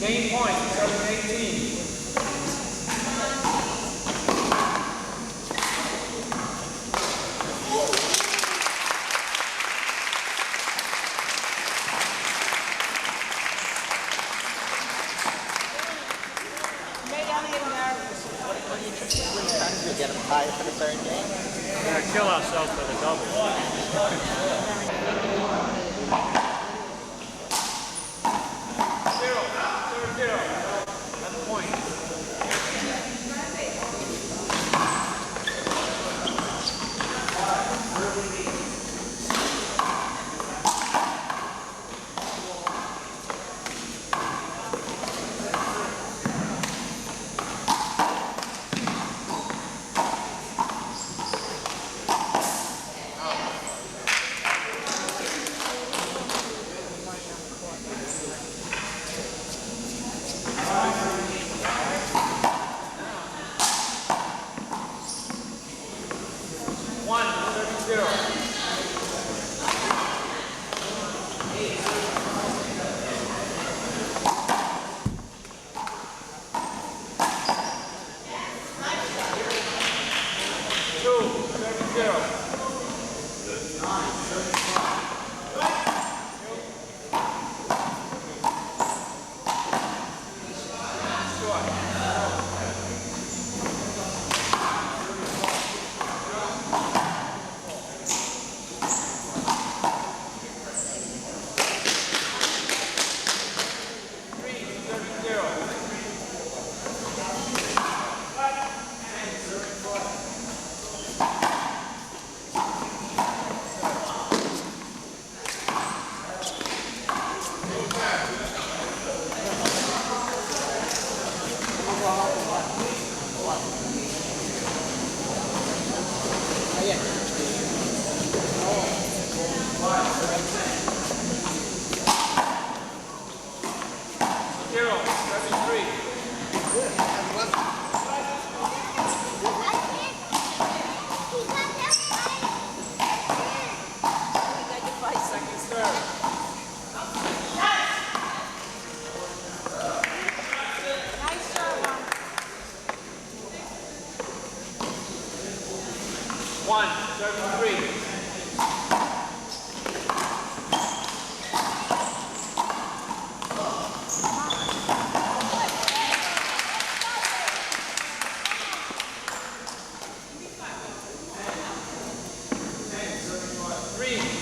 Game point, 7-18. We get them tied for the third game. We're going to kill ourselves for the double. 0-0.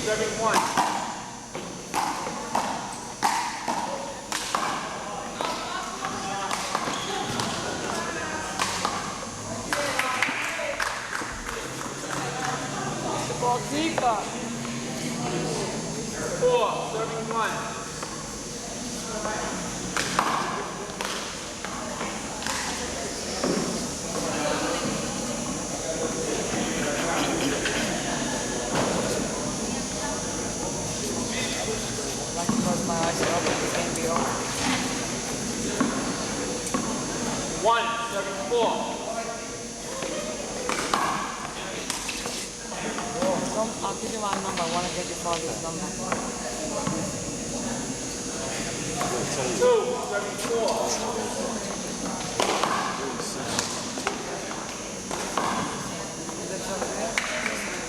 11 points. Keeper. 4, serving 1. I can close my eyes and open the game be over. 1, serving 4. I'll give you my number. I want to get your father's number. 2, serving 4. Is it over there?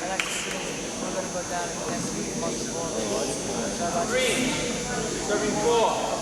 I like to see them. We're going to go down and next week on the board. 3, serving 4.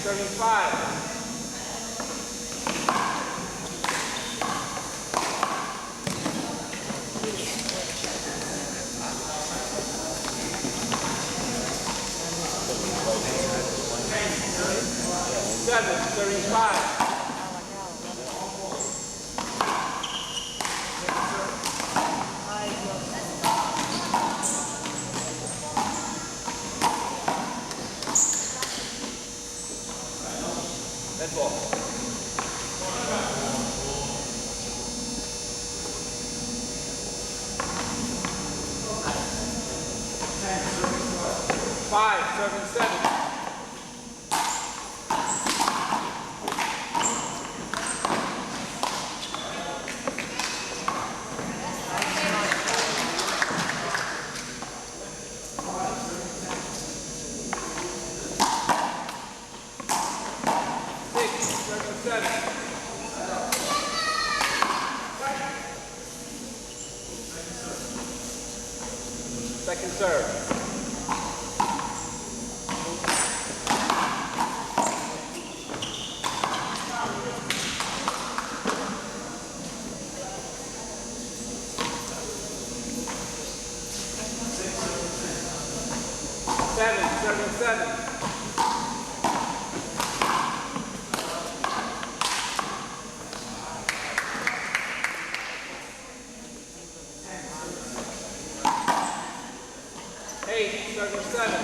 serving 5. 7, serving 5. That's all. 5, serving 7. 7. Second serve. 7, serving 7. 8, serving 7.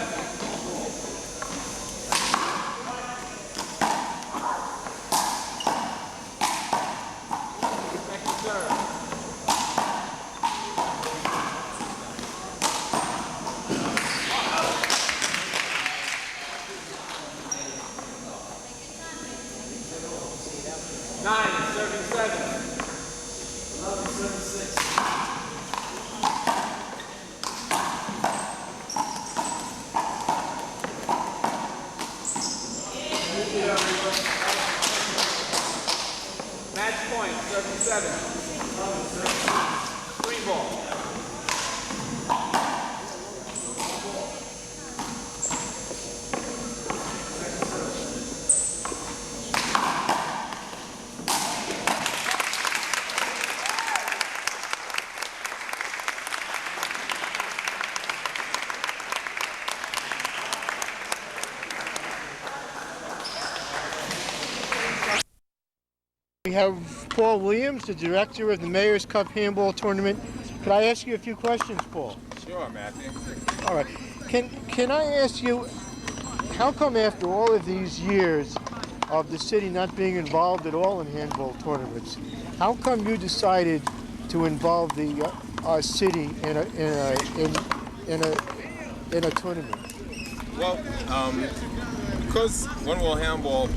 2nd serve. 9, serving 7. 11, serving 6. Match point, serving 7. Green ball. We have Paul Williams, the director of the Mayor's Cup Handball Tournament. Could I ask you a few questions, Paul? Sure, Matthew. All right. Can I ask you, how come after all of these years of the city not being involved at all in handball tournaments, how come you decided to involve the city in a tournament? Well, because one wall handball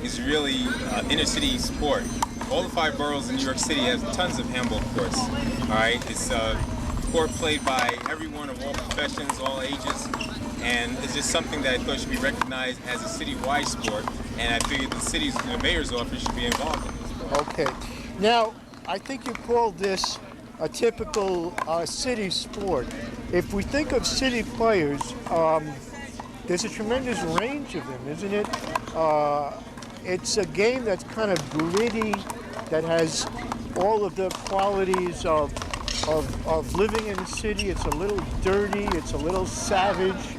is really inner city sport. All the 5 boroughs in New York City have tons of handball courts. All right, it's a sport played by everyone of all professions, all ages, and it's just something that I thought should be recognized as a citywide sport. And I figured the mayor's office should be involved in this sport. Okay. Now, I think you called this a typical city sport. If we think of city players, there's a tremendous range of them, isn't it? It's a game that's kind of gritty, that has all of the qualities of living in the city. It's a little dirty, it's a little savage.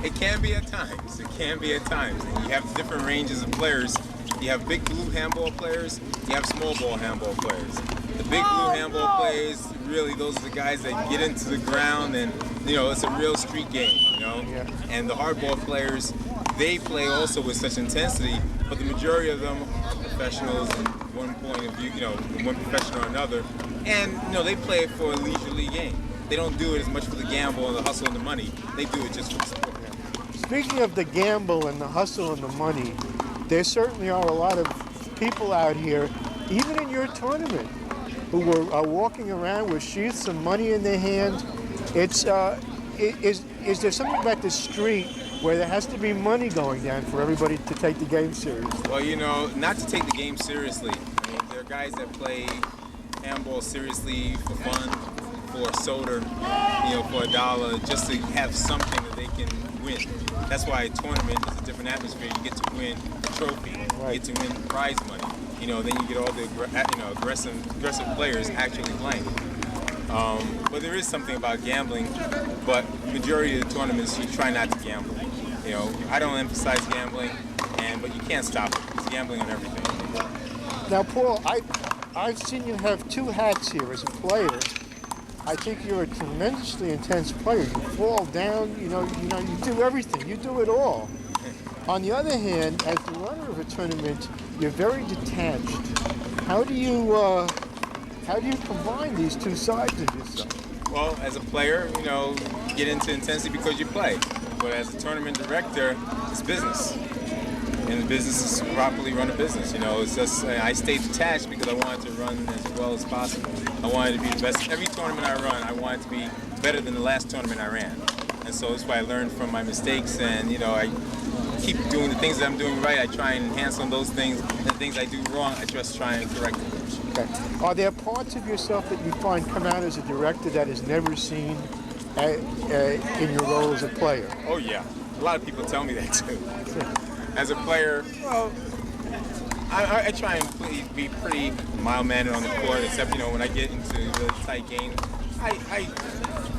It can be at times. It can be at times. And you have different ranges of players. You have big blue handball players, you have small ball handball players. The big blue handball players, really, those are the guys that get into the ground and, you know, it's a real street game, you know? Yeah. And the hardball players, they play also with such intensity, but the majority of them are professionals in one point of view, you know, one profession or another. And, you know, they play it for a leisurely game. They don't do it as much for the gamble and the hustle and the money. They do it just for the sport. Speaking of the gamble and the hustle and the money, there certainly are a lot of people out here, even in your tournament, who are walking around with sheaths of money in their hand. It's is there something about the street where there has to be money going down for everybody to take the game seriously? Well, you know, not to take the game seriously. I mean, there are guys that play handball seriously for fun, for soda, you know, for $1, just to have something that they can win. That's why a tournament is a different atmosphere. You get to win a trophy. Right. You get to win prize money. You know, then you get all the aggressive players actually playing. But there is something about gambling. But majority of the tournaments, you try not to gamble. You know, I don't emphasize gambling, but you can't stop it. It's gambling on everything. Now, Paul, I've seen you have two hats here as a player. I think you're a tremendously intense player. You fall down, you do everything. You do it all. On the other hand, as the runner of a tournament, you're very detached. How do you combine these two sides of yourself? Well, as a player, you get into intensity because you play. But as a tournament director, it's business. And the business is properly run a business. It's just I stay detached because I wanted to run as well as possible. I wanted to be the best. Every tournament I run, I wanted to be better than the last tournament I ran. And so that's why I learned from my mistakes, and I keep doing the things that I'm doing right. I try and enhance on those things, and the things I do wrong, I just try and correct them. Okay. Are there parts of yourself that you find come out as a director that is never seen in your role as a player? Oh yeah, a lot of people tell me that too. As a player, well, I try and be pretty mild-mannered on the court, except when I get into really tight games, I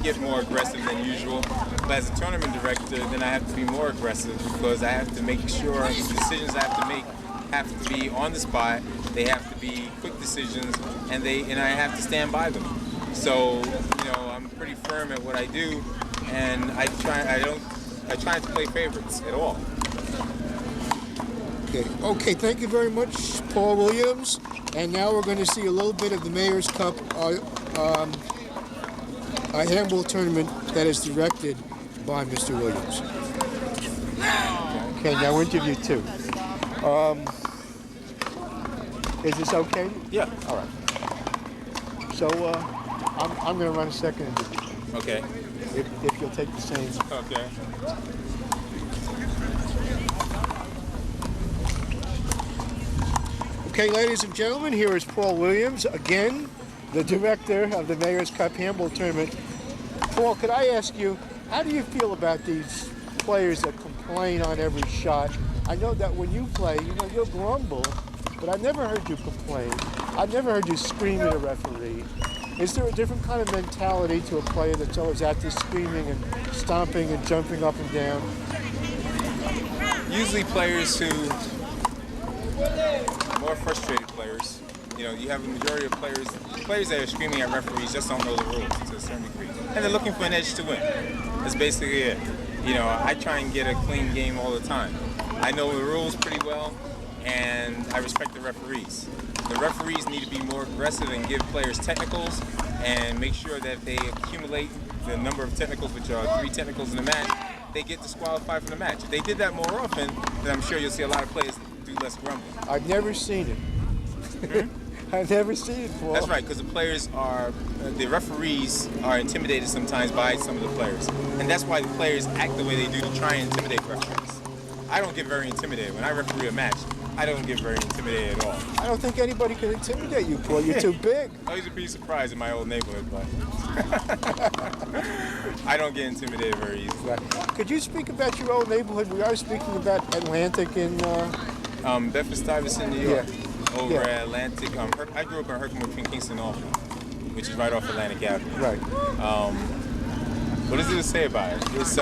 get more aggressive than usual. But as a tournament director, then I have to be more aggressive because I have to make sure the decisions I have to make have to be on the spot. They have to be quick decisions, and I have to stand by them. So I'm pretty firm at what I do, and I try not to play favorites at all. Okay, thank you very much, Paul Williams. And now we're going to see a little bit of the Mayor's Cup, a handball tournament that is directed by Mr. Williams. Okay, now interview 2. Is this okay? Yeah. All right. So I'm going to run a second interview. Okay. If you'll take the same. Okay. Okay, ladies and gentlemen, here is Paul Williams, again, the director of the Mayor's Cup Handball Tournament. Paul, could I ask you, how do you feel about these players that complain on every shot? I know that when you play, you'll grumble, but I've never heard you complain. I've never heard you scream at a referee. Is there a different kind of mentality to a player that's always out there screaming and stomping and jumping up and down? Usually players who more frustrated players. You have a majority of players that are screaming at referees just don't know the rules to a certain degree. And they're looking for an edge to win. That's basically it. I try and get a clean game all the time. I know the rules pretty well, and I respect the referees. The referees need to be more aggressive and give players technicals and make sure that they accumulate the number of technicals, which are 3 technicals in a match, they get disqualified from the match. If they did that more often, then I'm sure you'll see a lot of players do less grumbling. I've never seen it. I've never seen it before. That's right, because the referees are intimidated sometimes by some of the players. And that's why the players act the way they do to try and intimidate referees. I don't get very intimidated. When I referee a match, I don't get very intimidated at all. I don't think anybody can intimidate you, Paul. You're too big. I used to be surprised in my old neighborhood, but I don't get intimidated very easily. Right. Could you speak about your old neighborhood? We are speaking about Atlantic in... Bedford-Stuyvesant, New York. Yeah. Over at Atlantic. I grew up in Herkimer between Kingston and Albany, which is right off Atlantic Avenue. Right. What is there to say about it? It's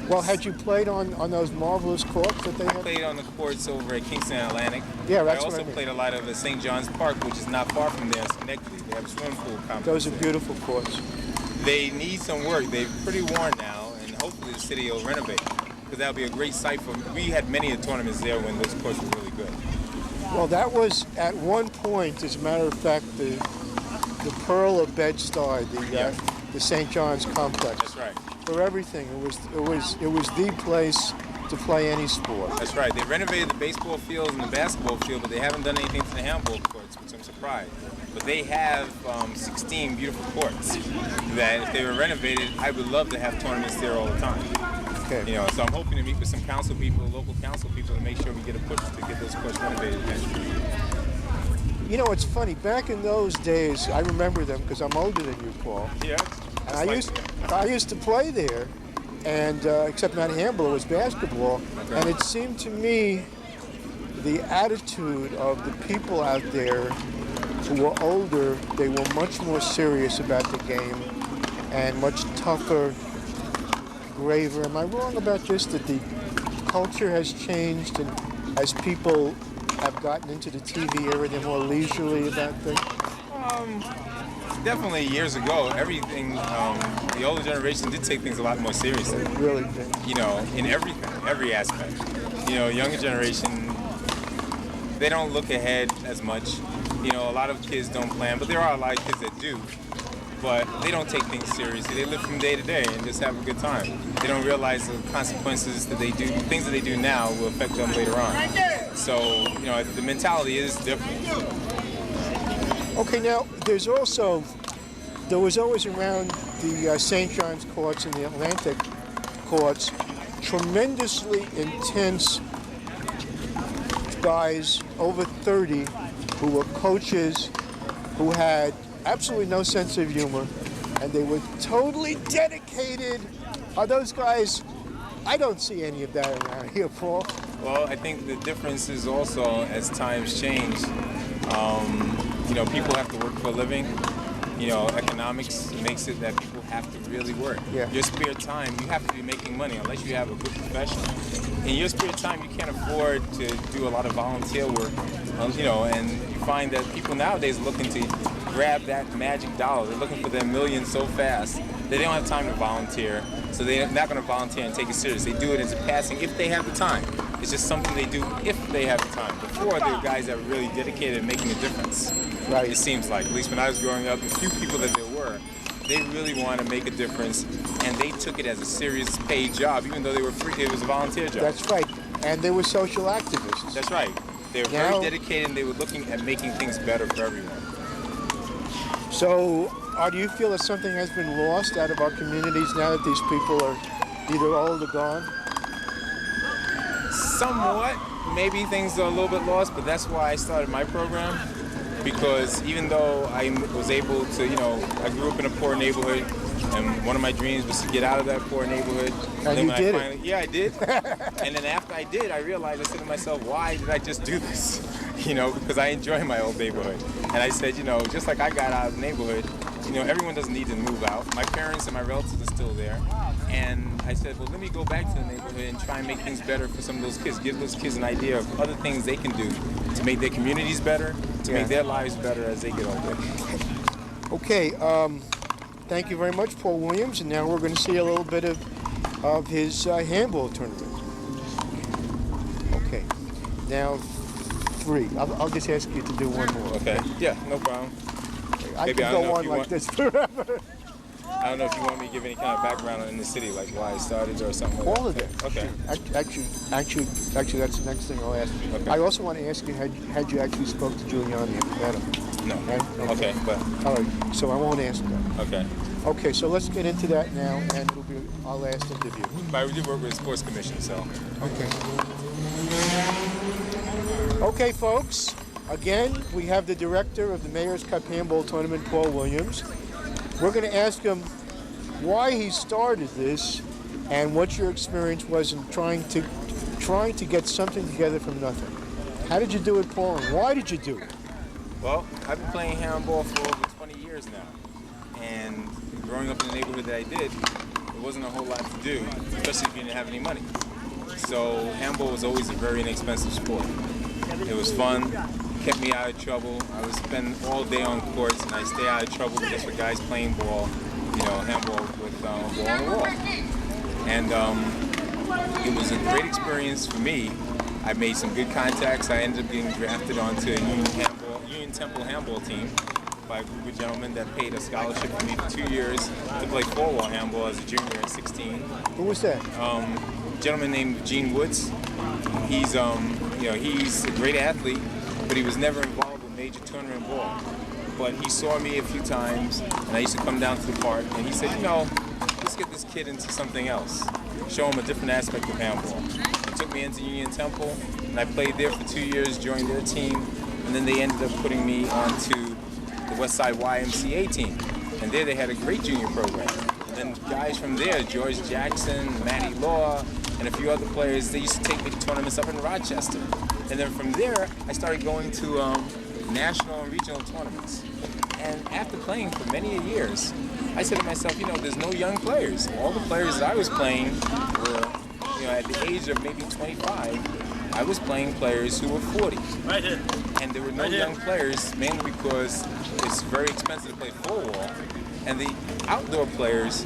Well, had you played on those marvelous courts that they I had? played on the courts over at Kingston and Atlantic. Yeah, that's I what I also mean. played a lot of at St. John's Park, which is not far from there in Schenectady. They have a swimming pool complex. Those are beautiful courts. They need some work. They're pretty worn now, and hopefully the city will renovate, because that'll be a great site for. We had many tournaments there when those courts were really good. Well, that was at one point, as a matter of fact, the Pearl of Bed-Stuy, the St. John's complex. That's right. For everything, it was the place to play any sport. That's right. They renovated the baseball field and the basketball field, but they haven't done anything to the handball courts, which I'm surprised. But they have 16 beautiful courts that, if they were renovated, I would love to have tournaments there all the time. Okay. So I'm hoping to meet with some council people, local council people, to make sure we get a push to get those courts renovated eventually. It's funny. Back in those days, I remember them because I'm older than you, Paul. Yeah. And I used to play there, and except not handball, it was basketball. Okay. And it seemed to me the attitude of the people out there who were older, they were much more serious about the game and much tougher, graver. Am I wrong about this, that the culture has changed and as people have gotten into the TV era, they're more leisurely about things? Definitely years ago, everything, the older generation did take things a lot more seriously. They really did. You know, in everything, every aspect. You know, younger generation, they don't look ahead as much. You know, a lot of kids don't plan, but there are a lot of kids that do. But they don't take things seriously. They live from day to day and just have a good time. They don't realize the consequences that they do, things that they do now will affect them later on. So, you know, the mentality is different. Okay, now there was always around the St. John's courts and the Atlantic courts tremendously intense guys over 30 who were coaches who had absolutely no sense of humor, and they were totally dedicated. Are those guys? I don't see any of that around here, Paul. Well, I think the difference is also as times change. You know, people have to work for a living. You know, economics makes it that people have to really work. Yeah. Your spare time, you have to be making money unless you have a good profession. In your spare time, you can't afford to do a lot of volunteer work. You know, and you find that people nowadays are looking to grab that magic dollar. They're looking for their million so fast. They don't have time to volunteer, so they're not going to volunteer and take it serious. They do it as a passing if they have the time. It's just something they do if they have the time. Before, there were guys that were really dedicated to making a difference. Right. It seems like, at least when I was growing up, the few people that there were, they really wanted to make a difference, and they took it as a serious paid job, even though they were free. It was a volunteer job. That's right. And they were social activists. That's right. They were very dedicated, and they were looking at making things better for everyone. So, do you feel that something has been lost out of our communities now that these people are either old or gone? Somewhat. Maybe things are a little bit lost, but that's why I started my program. Because even though I was able to, you know, I grew up in a poor neighborhood, and one of my dreams was to get out of that poor neighborhood. And you did it. Yeah, I did. And then after I did, I realized, I said to myself, why did I just do this? You know, because I enjoy my old neighborhood. And I said, you know, just like I got out of the neighborhood, you know, everyone doesn't need to move out. My parents and my relatives are still there. And I said, well, let me go back to the neighborhood and try and make things better for some of those kids. Give those kids an idea of other things they can do to make their communities better, to make their lives better as they get older. Okay, thank you very much, Paul Williams. And now we're going to see a little bit of his handball tournament. Okay, now 3. I'll just ask you to do one more. Okay, yeah, no problem. I Maybe can go on like this forever. I don't know if you want me to give any kind of background in the city, like why I started or something like that. All of it. Okay. Actually, that's the next thing I'll ask you. Okay. I also want to ask you, had you actually spoke to Giuliani and met him? No. Okay. Okay, but All right, so I won't ask that. okay. Okay, so let's get into that now, and it'll be our last interview. But we do work with the sports commission, so. Okay. Okay, folks. Again, we have the director of the Mayor's Cup Handball Tournament, Paul Williams. We're going to ask him why he started this and what your experience was in trying to get something together from nothing. How did you do it, Paul, and why did you do it? Well, I've been playing handball for over 20 years now. And growing up in the neighborhood that I did, there wasn't a whole lot to do, especially if you didn't have any money. So handball was always a very inexpensive sport. It was fun, kept me out of trouble. I would spend all day on courts, and I stay out of trouble just for guys playing ball, you know, handball with ball on the wall. And it was a great experience for me. I made some good contacts. I ended up getting drafted onto a Union Temple handball team by a group of gentlemen that paid a scholarship for me for 2 years to play four-wall handball as a junior at 16. Who was that? A gentleman named Gene Woods. He's he's a great athlete, but he was never involved with major tournament ball. But he saw me a few times, and I used to come down to the park, and he said, you know, let's get this kid into something else. Show him a different aspect of handball. He took me into Union Temple, and I played there for 2 years, joined their team, and then they ended up putting me onto the Westside YMCA team. And there they had a great junior program. And then guys from there, George Jackson, Matty Law, and a few other players, they used to take me to tournaments up in Rochester. And then from there, I started going to national and regional tournaments. And after playing for many years, I said to myself, there's no young players. All the players that I was playing were, at the age of maybe 25, I was playing players who were 40. Right here. And there were no young players, mainly because it's very expensive to play full wall. And the outdoor players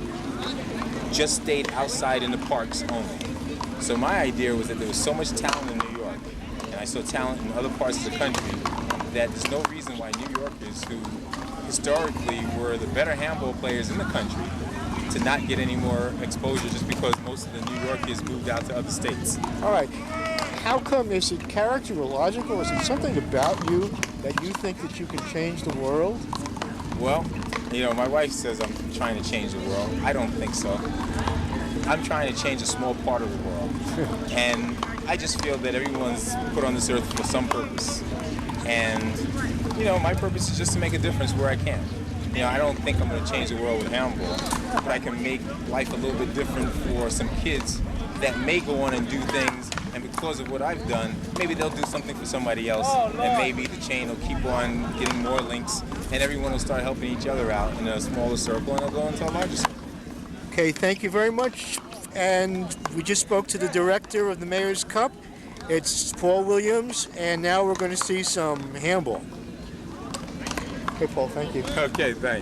just stayed outside in the parks only. So my idea was that there was so much talent in New York, and I saw talent in other parts of the country, that there's no reason why New Yorkers, who historically were the better handball players in the country, to not get any more exposure just because most of the New Yorkers moved out to other states. All right. How come? Is it characterological? Is it something about you that you think that you can change the world? Well, my wife says I'm trying to change the world. I don't think so. I'm trying to change a small part of the world. And I just feel that everyone's put on this earth for some purpose. And, my purpose is just to make a difference where I can. I don't think I'm going to change the world with handball, but I can make life a little bit different for some kids that may go on and do things, and because of what I've done, maybe they'll do something for somebody else, and maybe the chain will keep on getting more links, and everyone will start helping each other out in a smaller circle, and they'll go into a larger circle. Okay, thank you very much. And we just spoke to the director of the Mayor's Cup. It's Paul Williams, and now we're going to see some handball. Okay, Paul, thank you. Okay, thanks.